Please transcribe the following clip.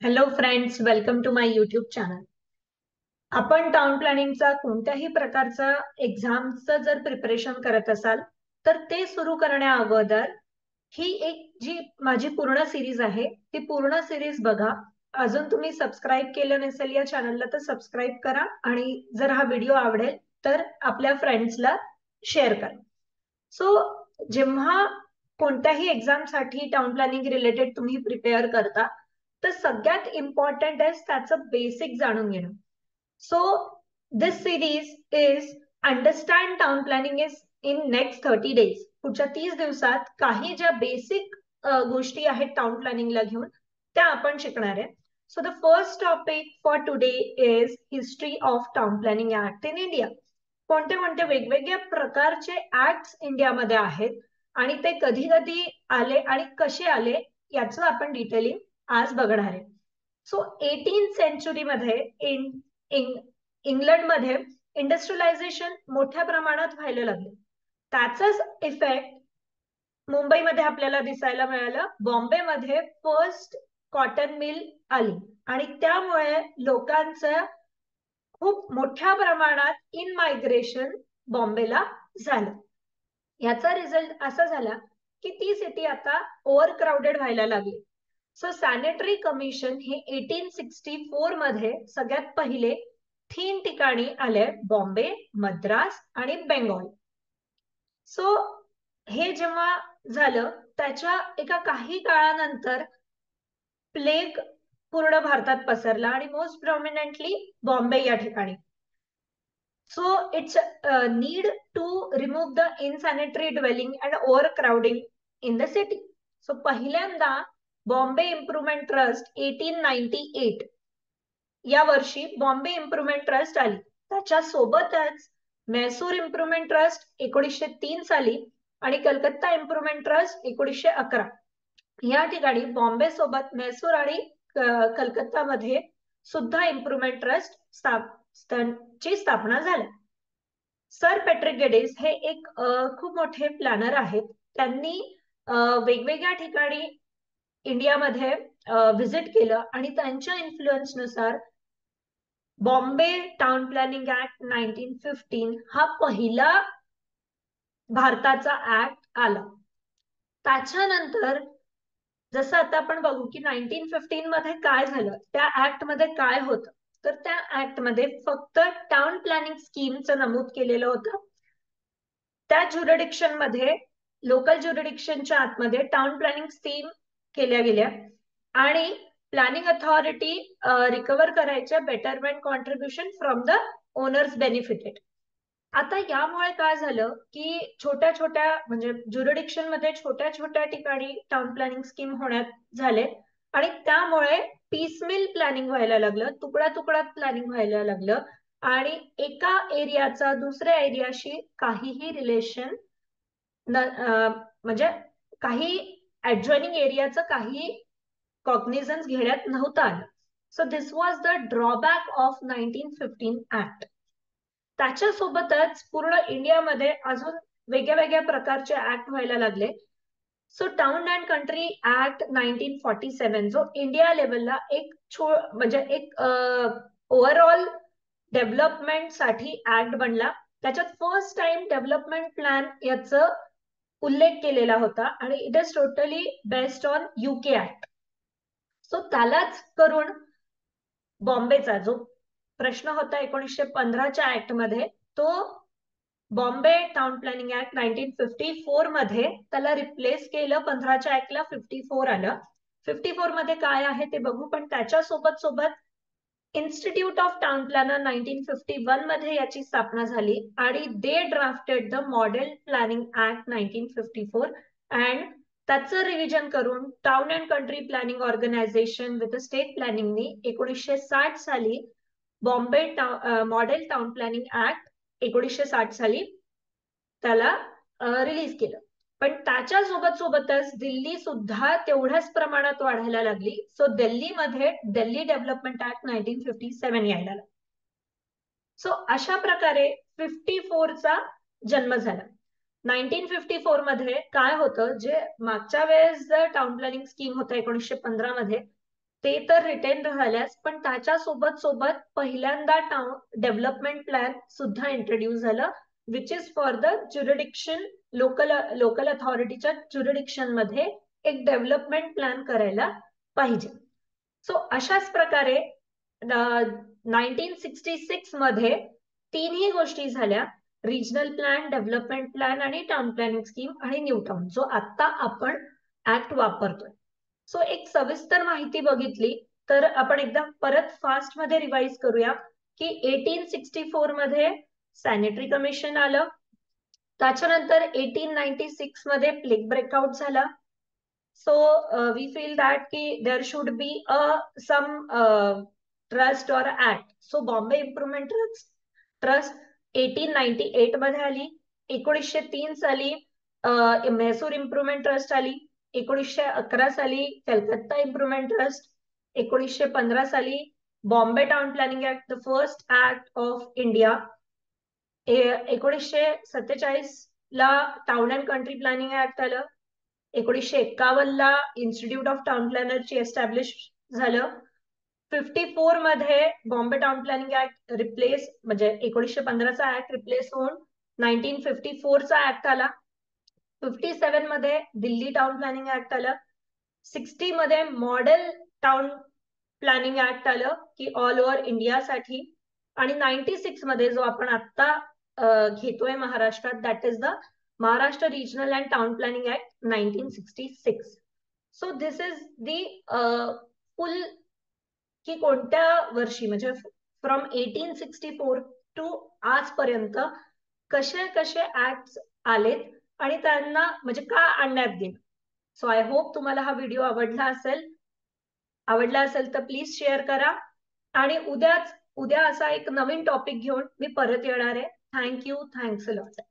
Hello friends, welcome to my YouTube channel. आपण town प्लॅनिंगचा कोणत्याही प्रकारचा एक्झामचं जर प्रिपरेशन करत असाल तर ते सुरू करण्या अगोदर ही एक जी माझी पूर्ण सिरीज आहे ती पूर्ण सिरीज बघा. अजून तुम्ही सबस्क्राईब केलं नसेल या चॅनलला तर सबस्क्राईब करा आणि जर हा व्हिडिओ आवडेल तर आपल्या फ्रेंड्सला शेअर करा. सो जेव्हा कोणत्याही एक्झामसाठी टाउन प्लॅनिंग रिलेटेड तुम्ही प्रिपेअर करता तर सगळ्यात इम्पॉर्टंट आहे त्याचं बेसिक जाणून घेणं. So this series is understand town planning is in next 30 days. पुढच्या 30 दिवसात काही ज्या बेसिक गोष्टी आहेत टाउन प्लॅनिंगला घेऊन त्या आपण शिकणार आहे. So the first topic for today is history of town planning act in India. कोणते कोणते वेगवेगळ्या प्रकारचे ऍक्ट इंडियामध्ये आहेत आणि ते कधी कधी आले आणि कसे आले याचं आपण डिटेलिंग आज बघणार आहे. सो 18th century मध्ये इंग्लंडमध्ये इंडस्ट्रियलायझेशन मोठ्या प्रमाणात व्हायला लागले. त्याचाच इफेक्ट मुंबईमध्ये आपल्याला दिसायला मिळालं. बॉम्बेमध्ये फर्स्ट कॉटन मिल आली आणि त्यामुळे लोकांचं खूप मोठ्या प्रमाणात इन मायग्रेशन बॉम्बेला झालं. याचा रिझल्ट असा झाला की ती सिटी आता ओव्हर क्राऊडेड व्हायला लागली. सो सॅनिटरी कमिशन हे 1864 मध्ये सगळ्यात पहिले 3 ठिकाणी आले: बॉम्बे, मद्रास आणि बेंगॉल. सो हे जेव्हा झालं त्याच्या एका काही काळानंतर प्लेग पूर्ण भारतात पसरला आणि मोस्ट प्रॉमिनंटली बॉम्बे या ठिकाणी. So it's a need to remove the insanitary dwelling and overcrowding in the city. So पहिल्यांदा बॉम्बे इम्प्रुव्हमेंट ट्रस्ट 1898 या वर्षी बॉम्बे इम्प्रुव्हमेंट ट्रस्ट आली. त्याच्या सोबतच मैसूर इम्प्रुव्हमेंट ट्रस्ट 1903 साली आणि कलकत्ता इम्प्रुव्हमेंट ट्रस्ट 1911. या ठिकाणी बॉम्बे सोबत मैसूर आणि कलकत्तामध्ये सुद्धा इम्प्रुव्हमेंट ट्रस्ट ची स्थापना झाली. सर पॅट्रिक गेडिस हे एक खूप मोठे प्लॅनर आहेत. त्यांनी वेगवेगळ्या ठिकाणी इंडियामध्ये व्हिजिट केलं आणि त्यांच्या इन्फ्लुएन्सनुसार बॉम्बे टाउन प्लॅनिंग ऍक्ट 1915 हा पहिला भारताचा ऍक्ट आला. त्याच्यानंतर जसं आता आपण बघू की 1915 मध्ये काय झालं, त्या ऍक्ट मध्ये काय होतं, तर त्या ऍक्ट मध्ये फक्त टाउन प्लॅनिंग स्कीमचं नमूद केलेलं होतं. त्या ज्युरिडिक्शन मध्ये लोकल ज्युरिडिक्शनच्या आतमध्ये टाउन प्लॅनिंग स्कीम केल्या गेल्या आणि प्लॅनिंग अथॉरिटी रिकव्हर करायच्या betterment contribution from the owners benefited. आता यामुळे काय झालं की छोट्या छोट्या म्हणजे ज्युरिडिक्शन मध्ये छोट्या छोट्या ठिकाणी टाउन प्लॅनिंग स्कीम होण्यात झाले आणि त्यामुळे पीसमिल प्लॅनिंग व्हायला लागलं, तुकडा तुकड्यात प्लॅनिंग व्हायला लागलं आणि एका एरियाचा दुसऱ्या एरियाशी काहीही रिलेशन म्हणजे काही ऍडजॉइनिंग एरियाचं काही कॉग्निझन्स घेण्यात नव्हतं आलं. So this was the drawback of 1915 act. त्याच्यासोबतच पूर्ण इंडियामध्ये अजून वेगळ्या वेगळ्या प्रकारचे ऍक्ट व्हायला लागले. So town and country act 1947 जो इंडिया लेवलला एक म्हणजे एक ओव्हरऑल डेव्हलपमेंट साठी ऍक्ट बनला. त्याच्यात फर्स्ट टाइम डेव्हलपमेंट प्लॅन याचं उल्लेख केलेला होता आणि it is totally based on UK act. So त्यालाच करून बॉम्बेचा जो प्रश्न होता 1915च्या ऍक्ट मध्ये, तो बॉम्बे टाउन प्लॅनिंग ऍक्ट 1954 मध्ये त्याला रिप्लेस केलं. 15च्या ऍक्टला 54 आलं. 54 मध्ये काय आहे ते बघू, पण त्याच्या सोबत सोबत इन्स्टिट्यूट ऑफ टाउन प्लॅनर 1951 मध्ये याची स्थापना झाली आणि they drafted the model planning act 1954 and त्याचं रिव्हिजन करून town and country planning organisation with state प्लॅनिंगनी 1960 साली Bombay model town planning act 1960 साली त्याला रिलीज केलं. पण त्याच्या सोबत सोबतच दिल्ली सुद्धा तेवढ्याच प्रमाणात वाढायला लागली. सो दिल्लीमध्ये दिल्ली डेव्हलपमेंट ऍक्ट 1957 यायला लागला. सो अशा प्रकारे 54चा जन्म झाला. 1954 मध्ये काय होतं, जे मागच्या वेळेस जर टाउन प्लॅनिंग स्कीम होतं 1915 मध्ये, ते तर रिटेन राहिल्यास, पण त्याच्या सोबत सोबत पहिल्यांदा डेव्हलपमेंट प्लॅन सुद्धा इंट्रोड्यूस झालं, which is for the jurisdiction, local अथॉरिटीच्या ज्युरिडिक्शन मध्ये एक डेव्हलपमेंट प्लॅन करायला पाहिजे. सो अशाच प्रकारे 1966 मध्ये तीनही गोष्टी झाल्या, रिजनल प्लॅन, डेव्हलपमेंट प्लॅन आणि टाउन प्लॅनिंग स्कीम आणि न्यू टाउन, जो आता आपण ऍक्ट वापरतोय. सो एक सविस्तर माहिती बघितली, तर आपण एकदा परत फास्ट मध्ये रिवाइज करूया की 1864 मध्ये सॅनिटरी कमिशन आलं, त्याच्यानंतर 1896 मध्ये प्लेग ब्रेकआउट झाला. So we feel that there should be some trust or act. So Bombay Improvement Trust 1898 मध्ये आली, 1903 साली म्हैसूर इम्प्रुव्हमेंट ट्रस्ट आली, 1911 साली कलकत्ता इम्प्रुव्हमेंट ट्रस्ट, 1915 साली Bombay town planning act, the first act of India. 1947 ला town and country planning act आलं, 1951 ला institute of town प्लॅनरची establish झालं. 54 मध्ये Bombay town planning act replace, म्हणजे 1915चा ऍक्ट रिप्लेस होऊन 1954चा ऍक्ट आला. 57 मध्ये दिल्ली टाउन प्लॅनिंग ऍक्ट आलं. 60 मध्ये मॉडेल टाउन प्लॅनिंग ऍक्ट आलं की ऑल ओव्हर इंडियासाठी. आणि 96 मध्ये जो आपण आता घेतोय महाराष्ट्रात, that is the Maharashtra regional and town planning act 1966. So this is the फुल की कोणत्या वर्षी, म्हणजे फ्रॉम 1864 टू आजपर्यंत कसे कसे ऍक्ट आलेत आणि त्यांना म्हणजे का आणण्यात गेलं. सो आय होप तुम्हाला हा व्हिडिओ आवडला असेल तर प्लीज शेअर करा, आणि उद्या असा एक नवीन टॉपिक घेऊन मी परत येणार आहे. Thank you, thanks a lot.